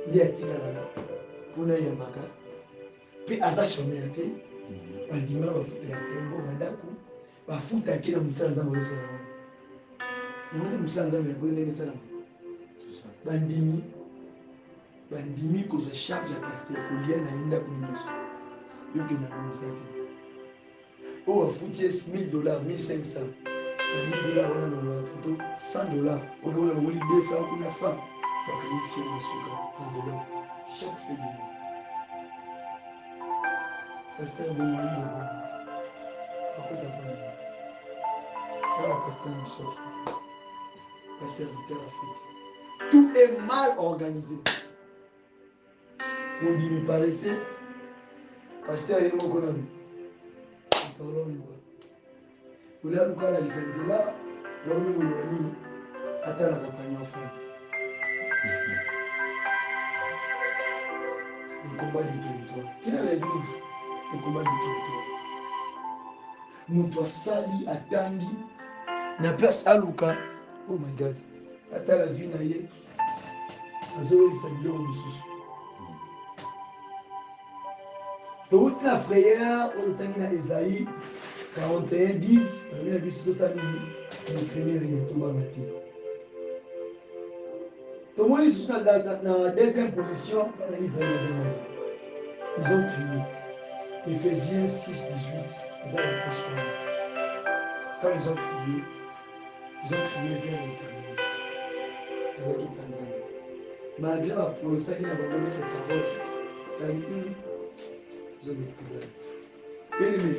il y a un petit là, pour nous, il y a un bac. Puis, à ça, chômeur, on dit, on va foutre la paix, on va foutre la paix, on va foutre la paix, on va foutre la paix, bandimi bandimi koza charge ya pasteur kolia na yinda kunyoso yoke na musaki o afuti $1000 $1500 $1000, on a plutôt $100. On a 200, on a 100. Donc ici, on a ce chaque fait du mois. Pasteur, bon moyen de bon. Pourquoi ça prend? Quand le pasteur nous souffre, le serviteur a fait. Tout est mal organisé. On dit, mais paraissez, pasteur, il est mon économie. Parlons même pas. Vous l'avez vu la licence là, vous l'avez vu attends la campagne en France. Le combat du territoire. C'est dans l'église, le combat du territoire. Nous doit salir à Tangi. Na place à Luka. Oh my God. Attends la vie naïe. Azoé s'habille au Moussous. Donc, la frayeur, on est en Esaïe 41, 10. On a vu ce que ça dit. On ne craignez rien, tout va mater. Tout le monde est dans la deuxième position. Ils ont crié. Éphésiens 6, 18. Ils ont la question. Quand ils ont crié vers l'éternel. Ils ont dit Tanzanie. Malgré la promesse qu'il a abandonné les paroles, ils ont méprisé. Bien-aimé,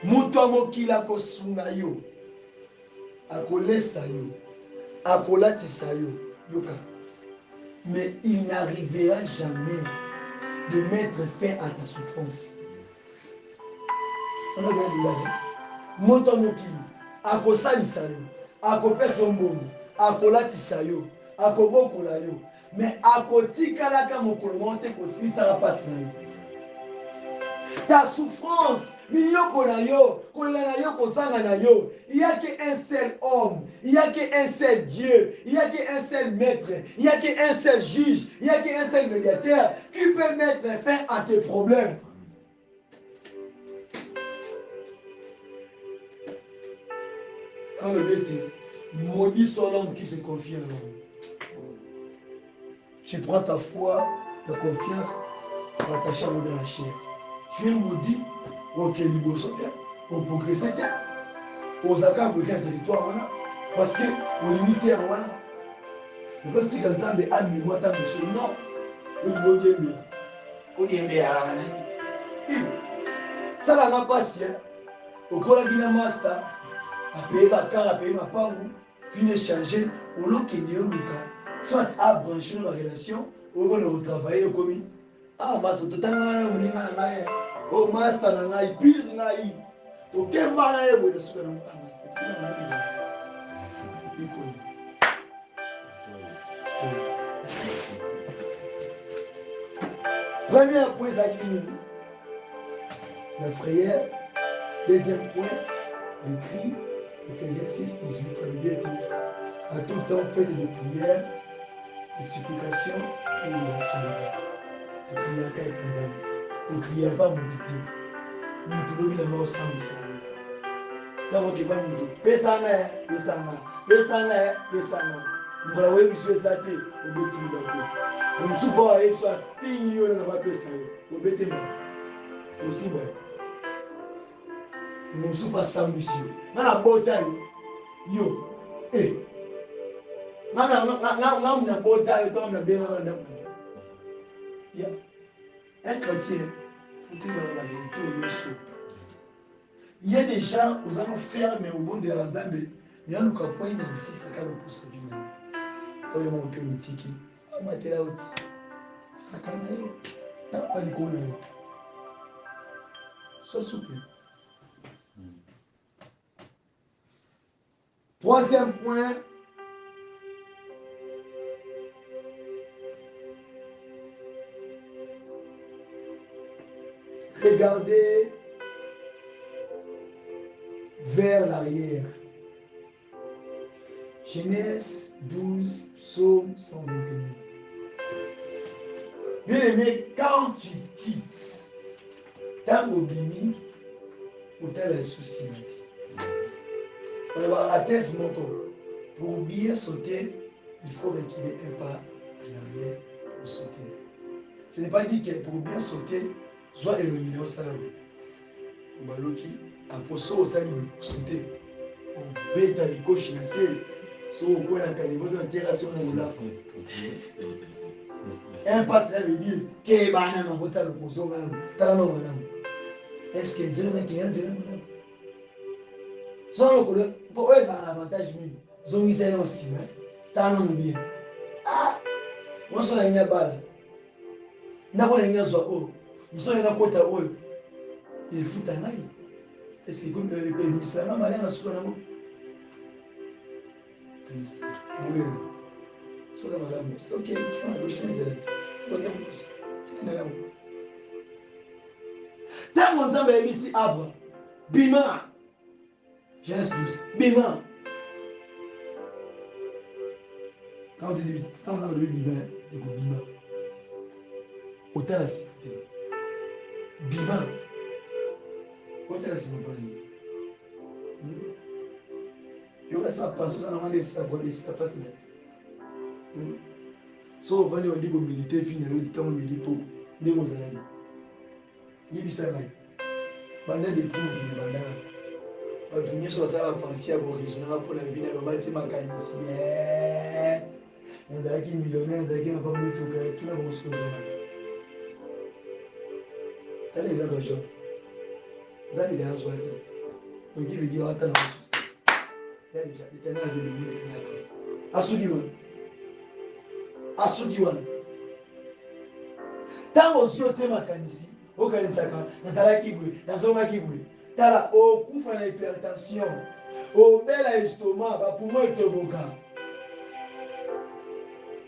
moto mokila kosunga yo, akolesa yo, akolatisa yo, yoka. Mais il n'arrivera jamais de mettre fin à ta souffrance. On a bien dit là. Moto mokili, akosalisa yo, akopesa mbongo, akolatisa yo, akobokola yo. Mais akotikalaka mokolo monte kosilisa pasi na yo. Ta souffrance, il n'y a qu'un seul homme, il n'y a qu'un seul Dieu, il n'y a qu'un seul maître, il n'y a qu'un seul juge, il n'y a qu'un seul médiateur qui peut mettre fin à tes problèmes. Quand le Dieu dit, maudit soit l'homme qui se confie en l'homme. Tu prends ta foi, ta confiance, rattachée à la chair. Tu es maudit, ok, liboso, au progresser, aux accords de quel territoire, parce que au limité en voilà. Le petit Ganzambe a mis moi tant de ce nom, au niveau de lui. Au niveau de la ça n'a pas si, au cours de la master, à payer ma car, à payer ma pangu, fin échanger, au lot qui est au Lucas, soit à brancher ma relation, ou on va travailler au commis. Ah, master, tout le temps, oh, master, on a pire, on a eu. Ok, malade, on a super master. Premier point, ça dit la prière. Deuxième point, le cri. Éphésiens 6, 18, ça veut dire que à tout temps, faites des prières, des supplications et des actions de grâce. Ne priez pas avec les amis. Ne priez pas mobilité. Nous trouvons la mort sans le Seigneur. Donc, on va nous dire, Pesana, Pesana, Pesana, Pesana. Nous allons voir M. Saté, au bêtis de Bakou. Nous sommes pas allés sur la fille, on va Pesana, au bêtis de Bakou. Aussi, nous ne sommes pas sans monsieur. Dans la bataille, yo, eh. Dans la bataille, comme la bien dans la un chrétien, faut-il dans la vérité au Yesu. Il y a des gens, aux allons faire, mais au bon de la Nzambe, il y a un point, il y a aussi, c'est quand le pouce de vie. Quand il y a mon cœur mythique, on m'a été là aussi. Ça quand même, il n'y a pas de quoi. Sois souple. Troisième point. Regardez vers l'arrière. Genèse 12, Psaume 121. Bien aimé, quand tu quittes, tant au bini, ou tel un souci. On va atteindre mon corps. Pour bien sauter, il faut reculer un pas en arrière pour sauter. Ce n'est pas dit que pour bien sauter, soit éliminé au salon. Au baloki, après ça, au salon, sauter. beta likoshi na se so quoi na caniveau de terrasse on là un passe ça veut dire que bana na bota le kozo ngam tala no ngam est-ce que dire na kian dire ngam so ko pour eux ça un avantage mini zongi c'est non si mais tala no bien ah moi so na nya bala na ko nya zo o so na kota o il futa ngai est-ce que comme le ministère na mali na suko na mo so da madame c'est OK ça na gauche nzela c'est na yango ntango nzambe ayebisi abra bima Genèse 12 bima quand on dit ntango nzambe alobi bima ekobima otala nsima te bima otala nsima mpona yoka sa pensée ça normalement ça voit ça passe so ovandi wandi komedite fini na yo ntango medi poko ndenge ozalaki yebisa ngai banda depuis mokili bandaka bato nyonso basala bapensi ya koresonaka mpona vi na babati makanisi nazalaki millionnaire nazalaki na bamotuka tuna bosozonga tala eza bajo nzambe deya azwa te donc il veut dire ata na mosusu ya déjà l'éternel avait béni l'éternel asuki wana asuki wana ntango osi otie makanisi okanisaka nazalaki boye nazongaki boye tala okufa na hypertension obela estomac bapumo etoboka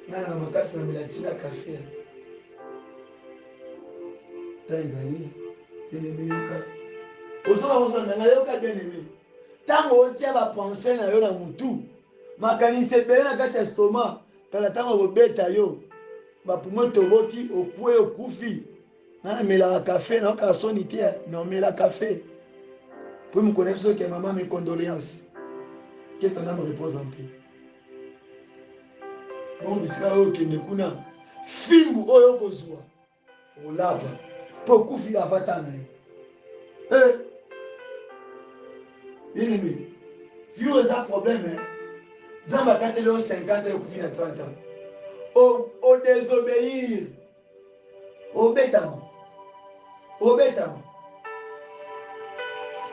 nana na makasi na mela ntina kafe ta ezali bien-aimé yoka osoka kozondanga yoka bien-aimé ntango otia bapense na yo na mutu makanisi ebele na kati ya estomac tala ntango kobeta yo bapumo etoboki okue okufi namelaka kafe naokaka soni te naomela kafe po mokona biso ke mama mes condoléances que ton âme repose en paix bon bisika oyo okende kuna fimbu oyo okozwa olapa mpo okufi avata na yo bien-aimé vi oyo eza problème nzambe akateli yo 50 okufi na 30 ans odesobéir obetama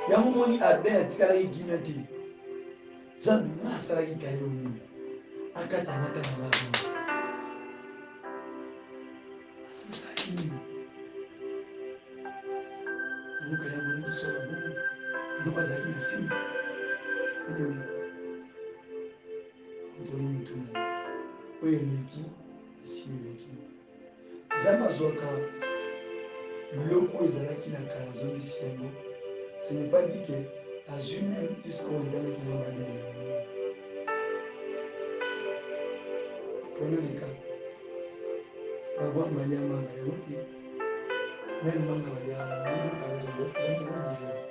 yango moni abel atikalaki kimia te nzambe nga asalaki kayo nini akatamata na bango asalaki nini yango kaya monaki sola bongo yango azalaki na filme enemi kontrole motuna oyo eleki esi eleki nzambe azwaka biloko ezalaki na kala azongisi yango ce n'est pas dit que azwi même histoire olekanaki na bandele prenons le cas babwa mbali ya manga yango te même manga baliaaaeske eza différent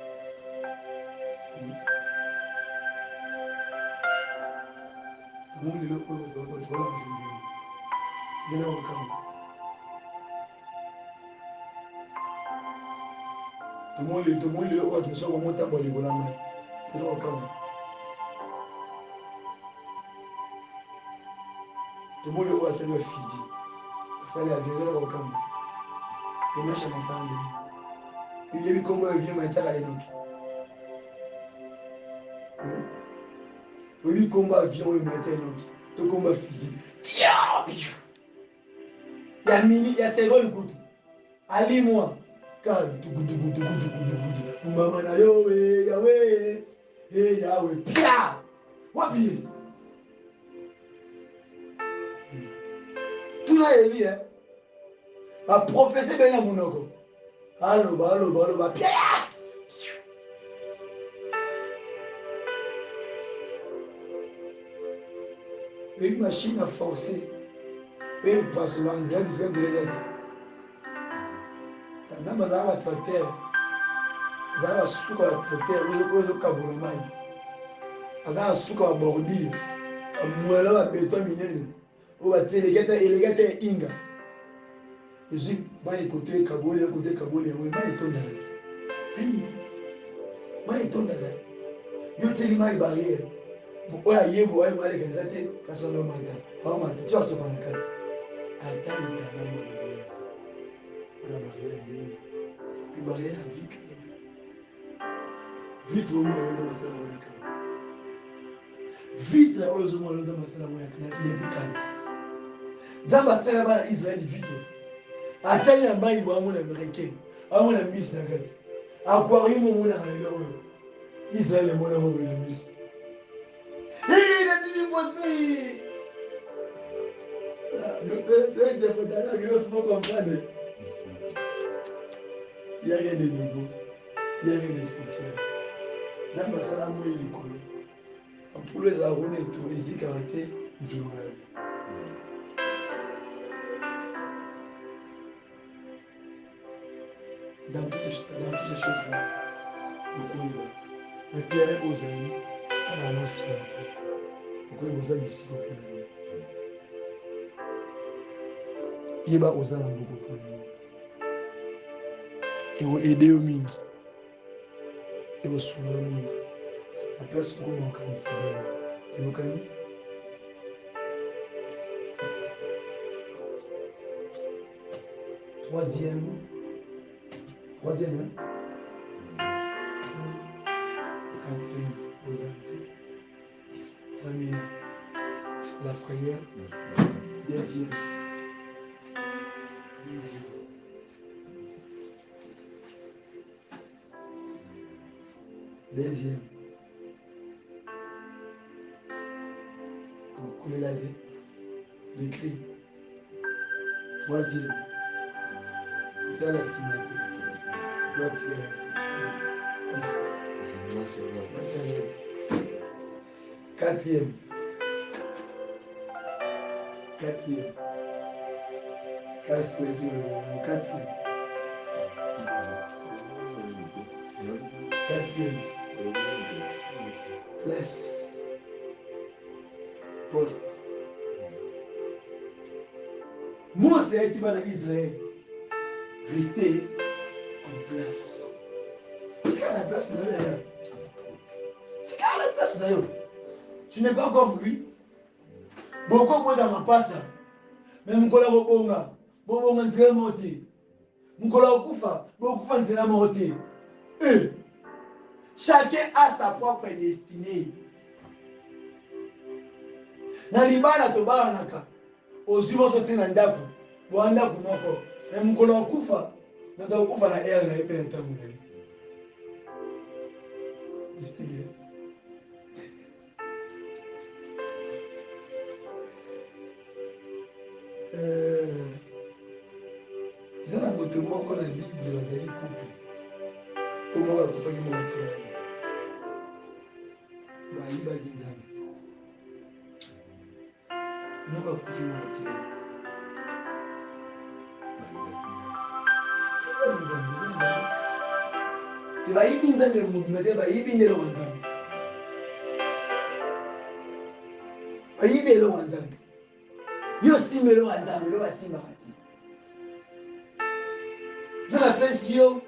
tomoni lelo oyo bato balamisa mbeli nzela kokamba tomoni lelo oyo tomosoka komotambola likolo ya mai nzela kokamba tomoni oyo asali ba fizi asali avion nzela kokamba emesha matande yebi kombo ya avion maitiaka enoki oyebi kombo avion oyo maiti enoki to kombo fizi ya mini ya seconde kutu alimwa kabi tugudugudugudugudugudu umama na yo we yawe yawe pia wapi tuna eli baprofese bena monoko aloba pia une machine à forcer et passe l'anzia bisem direct nzambe azala batracteur azala basuka batracteur oyo kabula mai azala basuka babordire bamwela babeton minene oyo batie elegete ya inga ezwi mai ekoto ekaboli ekoto ekaboli yango mai etondaka ti mai etondaka yo tieli mai barrière oya yebo oya mali kanisa te kasono mata au mata tu aso bana kati atali kana mo na barrière de puis barrière vite vite au moins on ça na kana vite oyo zo mo lonza masala mo ya kana ne vikana zamba sala bana Israël vite atali na mai bo amona américain amona miss na kati aquarium mo na kana oyo Israël mo na mo le miss. Il a dit possible. Le interprétateur, il ne pas comprendre. Il n'y a rien de nouveau. Il n'y a rien de spécial. Zamba Salamou et Likolo. Pour les arômes et tout, les écartés, du journal. Dans toutes ces choses-là, le terrain aux amis, comme un ancien. Pourquoi vous avez ici au point? Il va aux amis beaucoup pour nous. Et vous aider au mingi. Et vous souvenir au mingi. La place où on connaît c'est bien. Et vous connaissez? Troisième, hein? Quatrième, aux amis. Premier, la frayeur. Deuxième. Deuxième. Pour couler la vie. L'écrit. Troisième. Dans la cinématique. L'autre cigarette. Quatrième. Quatrième. Quatrième. Quatrième. Place. Poste. Moi, c'est ici dans Israël. Rester en place. C'est quand la place là. C'est quand la place là. Tu n'es pas comme lui. Beaucoup moins dans ma passe. Mais mon collègue au bonga. Bon, on dirait monter. Mon collègue au koufa. Beaucoup on dirait monter. Chacun a sa propre destinée. Na libala to baranaka. Ozimo sote na ndaku. Boanda kumoko. Na mkola okufa. Na to okufa na ere na epele ntamu. Destinée. Zana moto moko na Bible bazali couple. Comment va kufa ki monti. Ba iba kinzana. Nous avons fait mon métier. Tu vas y pincer le mouvement, tu vas y pincer le wanzam. Tu vas y pincer le wanzam. Yo sim le wanzam, le wasim marati. Ça m'appelle si yo.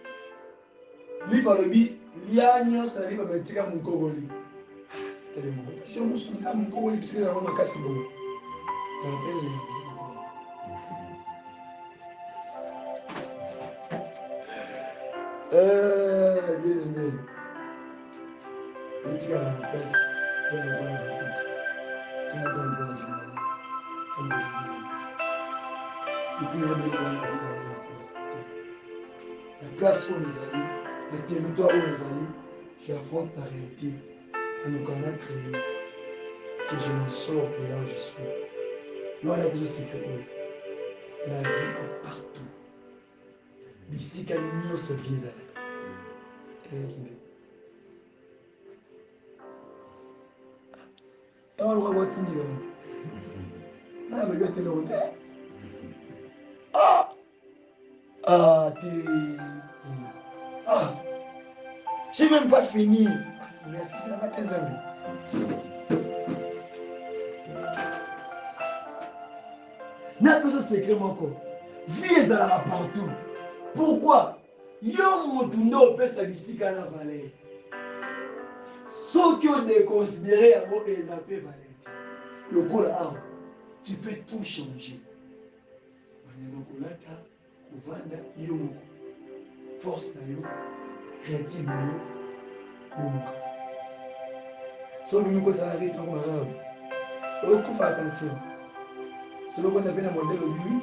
Li palobi, lianyo sa li pa metika mon kogoli. Si on mousse mon kogoli, parce que là on a cassé bon. Ça m'appelle bien aimé. Un petit gars à la place, c'est un bon avocat. Tu m'as dit un bon journal. Ça me dit. Et puis, il y a un bon place. La place où on est allés, le territoire où on est allés, j'affronte la réalité. On nous a créé que je m'en sors de là où je suis. Là, on a besoin de secret. La vie est partout. Ici, quand nous sommes bien allés. On va voir ce qu'il y a. Mais il y a un Ah, ah, j'ai même pas fini. Merci, c'est la matin, amis. N'a pas de secret, mon corps. Vie est là partout. Pourquoi? Yo motundo pesa bisika na valeur. Ceux qui ont déconsidéré à vos ézappés valets. Le coup là, tu peux tout changer. Force na yo, créative na yo, yomuka. So vous nous ça arrête comme arabe. Faut faire attention. C'est le qu'on appelle un modèle au but.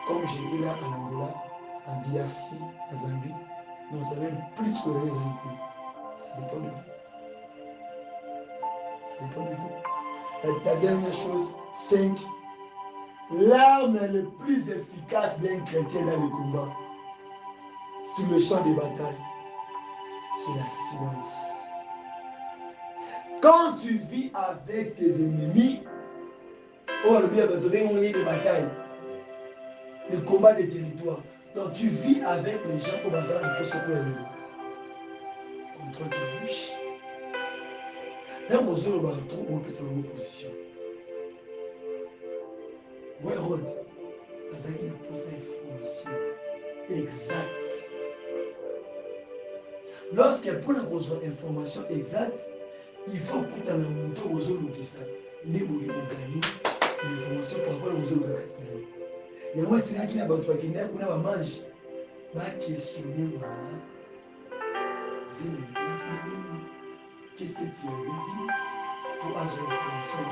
Comme j'étais là en Angola, en DRC, en Zambie, nous avons plus que les équipes. Ça dépend de vous. Ça dépend de vous. La dernière chose, 5. L'arme la plus efficace d'un chrétien dans le combat, sur le champ de bataille, c'est la silence. Quand tu vis avec tes ennemis, on le bien donner un lit de bataille, le combat des territoires. Donc tu vis avec les gens au bazar de se contrôle tes bouches. Dans mon jeu, on va trop on peut se mettre en position. Ouais, Rod, parce qu'il nous pose information exacte. Lorsqu'il pour nous besoin d'information exacte, il faut que tu aies un montant aux autres qui savent. Nous devons gagner l'information par rapport aux autres qui savent. Et moi, c'est là qu'il y a d'autres qui n'ont pas mangé. Ma question est qu'est-ce que tu as vécu pour avoir l'information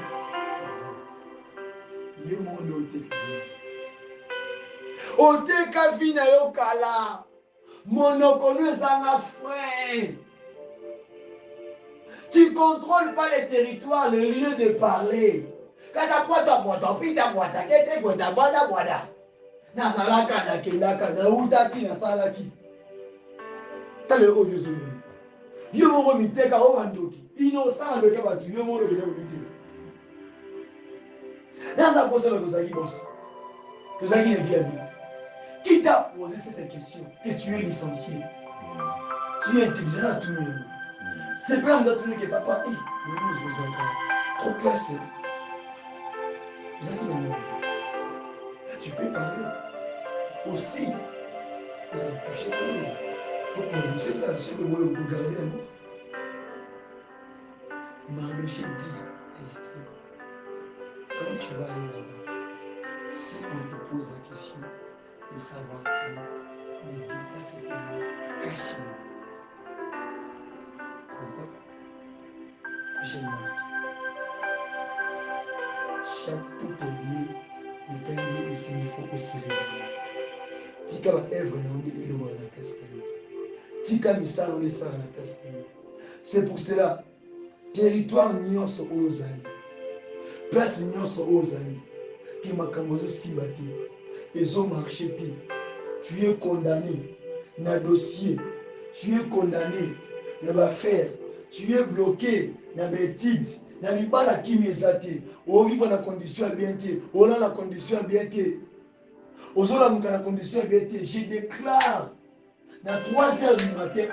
exacte? Il y a un monde au Tekavina Yokala. Monokonu ezanga frein. Tu ne contrôles pas les territoires, le lieu de parler. Quand tu as quoi, tu as quoi, tu as pita, tu as quoi, tu as quoi, na salaka na kendaka na utaki na salaki. Tale o Jésus. Yo mo miteka o bandoki. Innocent avec batu, yo mo le miteka. Dans sa pose le kozaki boss. Kozaki ne vient bien. Qui t'a posé cette question que tu es licencié? Tu es intelligent à tout le monde. C'est pas un autre qui est papa. Mais nous, vous êtes trop classé. Vous êtes dans vie. Tu peux parler. Aussi, vous allez toucher le monde. Il faut qu'on dise ça, ce que vous regardez à nous. Mardoché dit, est-ce que quand tu vas aller là-bas, si on te pose la question de savoir qui ne dis pas ce que cache-le. Pourquoi? J'ai marqué. Chaque tout est lié, mais quand il est aussi, il faut aussi révéler. Tika va œuvre non il est la place. Tika misal on est ça à la place. C'est pour cela, territoire nyonso aux alliés, place nyonso aux alliés, qui m'a cambozo si bâti, ils ont marché. Tu es condamné dans le dossier, tu es condamné dans l'affaire, tu es bloqué dans l'étude, dans les balles qui m'exaté, on vit dans la condition bien, on a la condition bien. La condition bien, je déclare dans 3 heures du matin,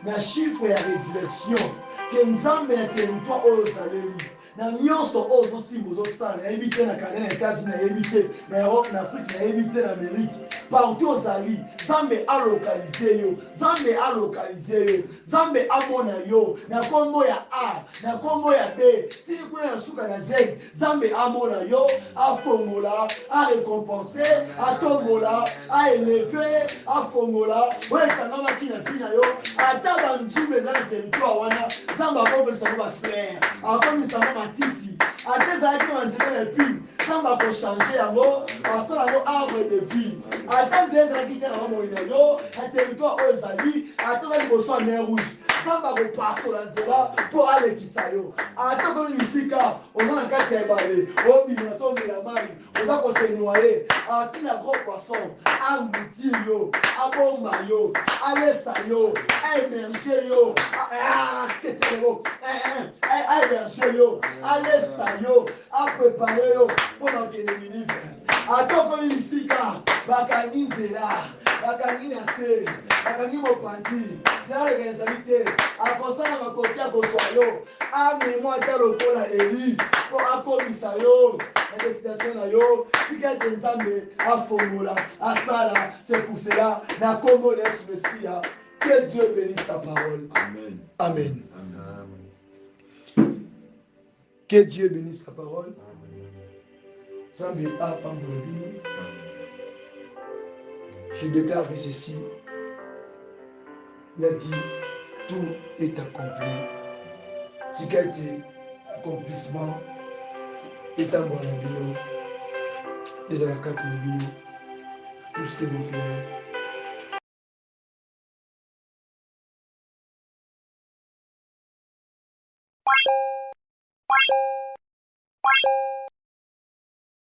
dans le chiffre de la résurrection, que nous avons un territoire aux Alléluia. Na nyonso ozo simbo zo sala na éviter na Canada, na États-Unis, na éviter na Europe, na Afrique, na éviter na Amérique. Partout aux alliés, Zambe a localisé yo, Zambe a localisé yo, Zambe a mona yo, na kombo ya A, na kombo ya B, tini kuna na suka na Z, Zambe a mona yo, a fongola, a récompenser, a tombola, a élever, a fongola, ouais kangama ki na fina yo, ata banzube za na territoire wana, Zamba a komisa ba frère, a komisa ba titi, ate zaki na nzela na pi, Zamba ko changer yango, parce que yango arbre de vie. Ate nzela ki te na moina yo, a territoire o ezali, ate za liboso na mer rouge. Zamba ko passo la nzela po alekisa yo. Ate ko misika, oza na kati ya ebale, o bina to la mai, oza ko se noyer, ati na gros poisson, angouti yo, abomba yo, alesa yo, émerger yo, c'était yo, émerger yo, alesa yo, a préparer yo pour l'enquête ministre. Atoko misika, bakangi nzela, bakangi na se, bakangi mopanzi, nzela l'organisalité, akosala makoti akoswa yo, amemo ata lokola Eli, po akomisa yo, na destination na yo, tika ete Nzambe afongola, asala, c'est pour cela, na kombo Yesu Mesia, Que Dieu bénisse sa parole. Amen. Amen. Amen. Que Dieu bénisse sa parole. Sans pas pour le but. Je déclare que ceci. Il a dit, tout est accompli. Ce qui a été accomplissement est en bon abîme. Les avocats de l'abîme. Tout ce que vous ferez.